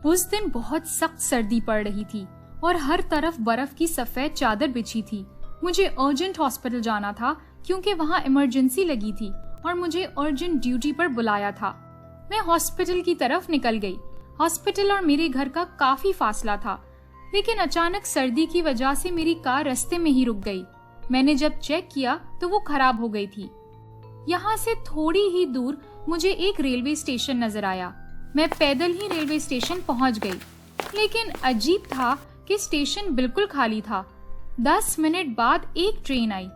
उस दिन बहुत सख्त सर्दी पड़ रही थी और हर तरफ बर्फ की सफेद चादर बिछी थी। मुझे अर्जेंट हॉस्पिटल जाना था क्योंकि वहाँ इमरजेंसी लगी थी और मुझे अर्जेंट ड्यूटी पर बुलाया था। मैं हॉस्पिटल की तरफ निकल गई। हॉस्पिटल और मेरे घर का काफी फासला था, लेकिन अचानक सर्दी की वजह से मेरी कार रास्ते में ही रुक गई। मैंने जब चेक किया तो वो खराब हो गई थी। यहाँ से थोड़ी ही दूर मुझे एक रेलवे स्टेशन नजर आया। मैं पैदल ही रेलवे स्टेशन पहुंच गई, लेकिन अजीब था कि स्टेशन बिल्कुल खाली था। 10 मिनट बाद एक ट्रेन आई।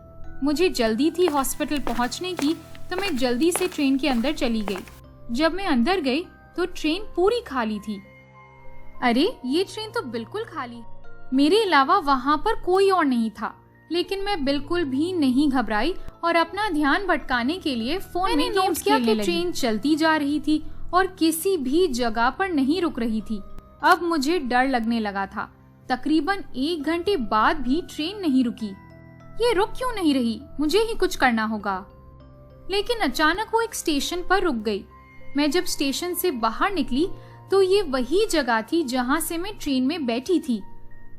मुझे जल्दी थी हॉस्पिटल पहुंचने की, तो मैं जल्दी से ट्रेन के अंदर चली गई। जब मैं अंदर गई तो ट्रेन पूरी खाली थी। अरे, ये ट्रेन तो बिल्कुल खाली। मेरे अलावा वहाँ पर कोई और नहीं था, लेकिन मैं बिल्कुल भी नहीं घबराई और अपना ध्यान भटकाने के लिए फोन में नोट्स किया कि ट्रेन चलती जा रही थी और किसी भी जगह पर नहीं रुक रही थी। अब मुझे डर लगने लगा था। तकरीबन 1 घंटे बाद भी ट्रेन नहीं रुकी। ये रुक क्यों नहीं रही? मुझे ही कुछ करना होगा। लेकिन अचानक वो एक स्टेशन पर रुक गई। मैं जब स्टेशन से बाहर निकली तो ये वही जगह थी जहाँ से मैं ट्रेन में बैठी थी।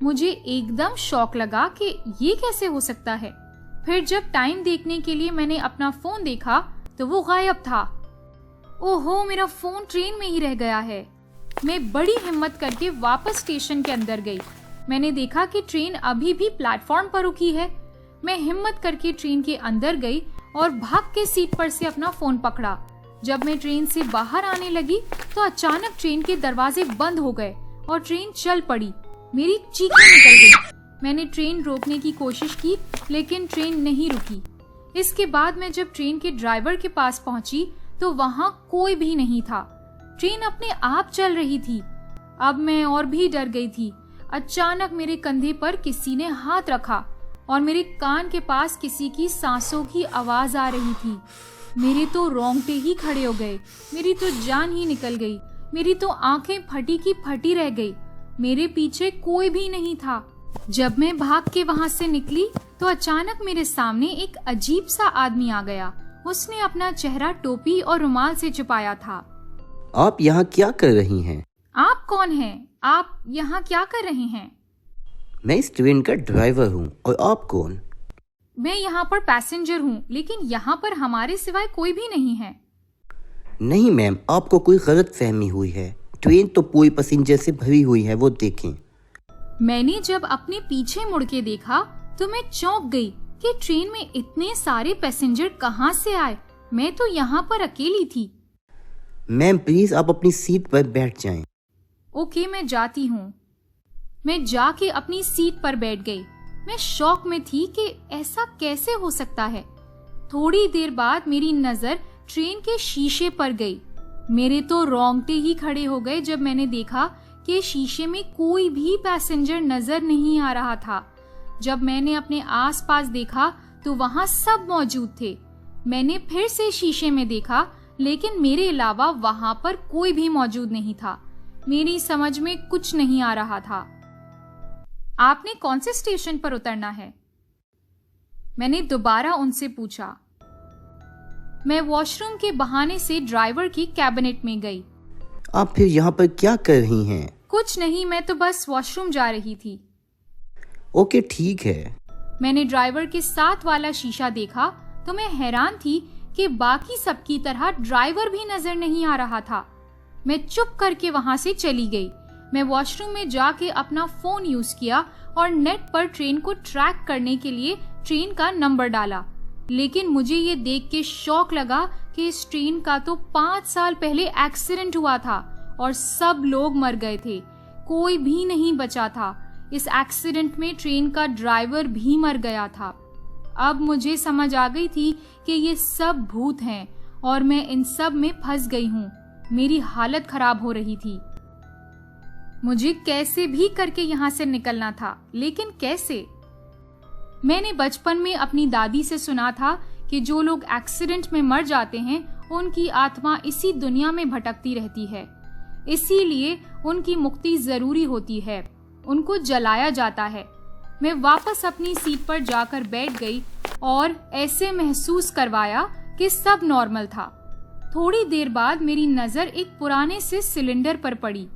मुझे एकदम शॉक लगा कि ये कैसे हो सकता है। फिर जब टाइम देखने के लिए मैंने अपना फोन देखा तो वो गायब था। ओहो, मेरा फोन ट्रेन में ही रह गया है। मैं बड़ी हिम्मत करके वापस स्टेशन के अंदर गई। मैंने देखा कि ट्रेन अभी भी प्लेटफॉर्म पर रुकी है। मैं हिम्मत करके ट्रेन के अंदर गई और भाग के सीट पर से अपना फोन पकड़ा। जब मैं ट्रेन से बाहर आने लगी तो अचानक ट्रेन के दरवाजे बंद हो गए और ट्रेन चल पड़ी। मेरी चीखें निकल गई। मैंने ट्रेन रोकने की कोशिश की, लेकिन ट्रेन नहीं रुकी। इसके बाद मैं जब ट्रेन के ड्राइवर के पास पहुंची तो वहां कोई भी नहीं था। ट्रेन अपने आप चल रही थी। अब मैं और भी डर गई थी। अचानक मेरे कंधे पर किसी ने हाथ रखा और मेरे कान के पास किसी की सांसों की आवाज आ रही थी। मेरे तो रोंगटे ही खड़े हो गए। मेरी तो जान ही निकल गई। मेरी तो आंखें फटी की फटी रह गई। मेरे पीछे कोई भी नहीं था। जब मैं भाग के वहां से निकली तो अचानक मेरे सामने एक अजीब सा आदमी आ गया। उसने अपना चेहरा टोपी और रुमाल से छुपाया था। आप यहाँ क्या कर रही हैं? आप कौन हैं? आप यहाँ क्या कर रहे हैं? मैं इस ट्रेन का ड्राइवर हूँ। और आप कौन? मैं यहाँ पर पैसेंजर हूँ, लेकिन यहाँ पर हमारे सिवाय कोई भी नहीं है। नहीं मैम, आपको कोई गलत फहमी हुई है। ट्रेन तो पूरी पैसेंजर से भरी हुई है, वो देखें। मैंने जब अपने पीछे मुड़ के देखा तो मैं चौंक गई कि ट्रेन में इतने सारे पैसेंजर कहाँ से आए। मैं तो यहाँ पर अकेली थी। मैम प्लीज आप अपनी सीट पर बैठ जाएं। ओके, मैं जाती हूँ। मैं जाके अपनी सीट पर बैठ गई। मैं शॉक में थी कि ऐसा कैसे हो सकता है। थोड़ी देर बाद मेरी नजर ट्रेन के शीशे पर गई। मेरे तो रोंगटे ही खड़े हो गए जब मैंने देखा कि शीशे में कोई भी पैसेंजर नजर नहीं आ रहा था। जब मैंने अपने आसपास देखा तो वहां सब मौजूद थे। मैंने फिर से शीशे में देखा, लेकिन मेरे अलावा वहां पर कोई भी मौजूद नहीं था। मेरी समझ में कुछ नहीं आ रहा था। आपने कौन से स्टेशन पर उतरना है? मैंने दोबारा उनसे पूछा। मैं वॉशरूम के बहाने से ड्राइवर की कैबिनेट में गई। आप फिर यहाँ पर क्या कर रही हैं? कुछ नहीं, मैं तो बस वॉशरूम जा रही थी। ओके ठीक है। मैंने ड्राइवर के साथ वाला शीशा देखा तो मैं हैरान थी कि बाकी सबकी तरह ड्राइवर भी नजर नहीं आ रहा था। मैं चुप करके वहां से चली गई। मैं वॉशरूम में जाके अपना फोन यूज किया और नेट पर ट्रेन को ट्रैक करने के लिए ट्रेन का नंबर डाला। लेकिन मुझे ये देख के शौक लगा कि इस ट्रेन का तो 5 साल पहले एक्सीडेंट हुआ था और सब लोग मर गए थे। कोई भी नहीं बचा था। इस एक्सीडेंट में ट्रेन का ड्राइवर भी मर गया था। अब मुझे समझ आ गई थी कि ये सब भूत हैं और मैं इन सब में फंस गई हूँ। मेरी हालत खराब हो रही थी। मुझे कैसे भी करके यहाँ से निकलना था, लेकिन कैसे? मैंने बचपन में अपनी दादी से सुना था कि जो लोग एक्सीडेंट में मर जाते हैं उनकी आत्मा इसी दुनिया में भटकती रहती है, इसीलिए उनकी मुक्ति जरूरी होती है। उनको जलाया जाता है। मैं वापस अपनी सीट पर जाकर बैठ गई और ऐसे महसूस करवाया कि सब नॉर्मल था। थोड़ी देर बाद मेरी नजर एक पुराने से सिलेंडर पर पड़ी।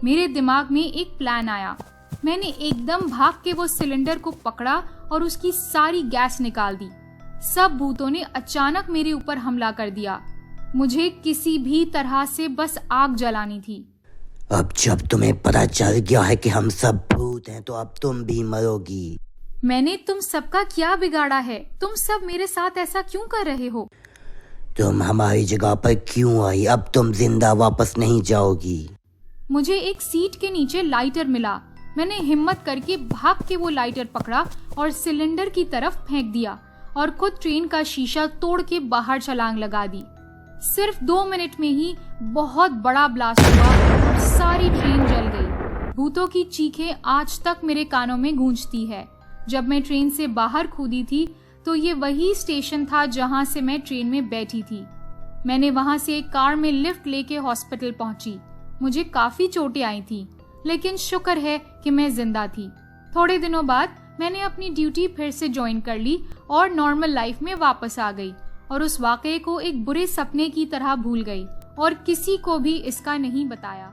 मेरे दिमाग में एक प्लान आया। मैंने एकदम भाग के वो सिलेंडर को पकड़ा और उसकी सारी गैस निकाल दी। सब भूतों ने अचानक मेरे ऊपर हमला कर दिया। मुझे किसी भी तरह से बस आग जलानी थी। अब जब तुम्हें पता चल गया है कि हम सब भूत हैं, तो अब तुम भी मरोगी। मैंने तुम सबका क्या बिगाड़ा है? तुम सब मेरे साथ ऐसा क्यों कर रहे हो? तुम हमारी जगह पर क्यों आई? अब तुम जिंदा वापस नहीं जाओगी। मुझे एक सीट के नीचे लाइटर मिला। मैंने हिम्मत करके भाग के वो लाइटर पकड़ा और सिलेंडर की तरफ फेंक दिया और खुद ट्रेन का शीशा तोड़ के बाहर छलांग लगा दी। सिर्फ 2 मिनट में ही बहुत बड़ा ब्लास्ट हुआ और सारी ट्रेन जल गई। भूतों की चीखें आज तक मेरे कानों में गूंजती है। जब मैं ट्रेन से बाहर कूदी थी तो ये वही स्टेशन था जहां से मैं ट्रेन में बैठी थी। मैंने वहां से एक कार में लिफ्ट लेके हॉस्पिटल पहुंची। मुझे काफी चोटें आई थी, लेकिन शुक्र है कि मैं जिंदा थी। थोड़े दिनों बाद मैंने अपनी ड्यूटी फिर से ज्वाइन कर ली और नॉर्मल लाइफ में वापस आ गई और उस वाकये को एक बुरे सपने की तरह भूल गई और किसी को भी इसका नहीं बताया।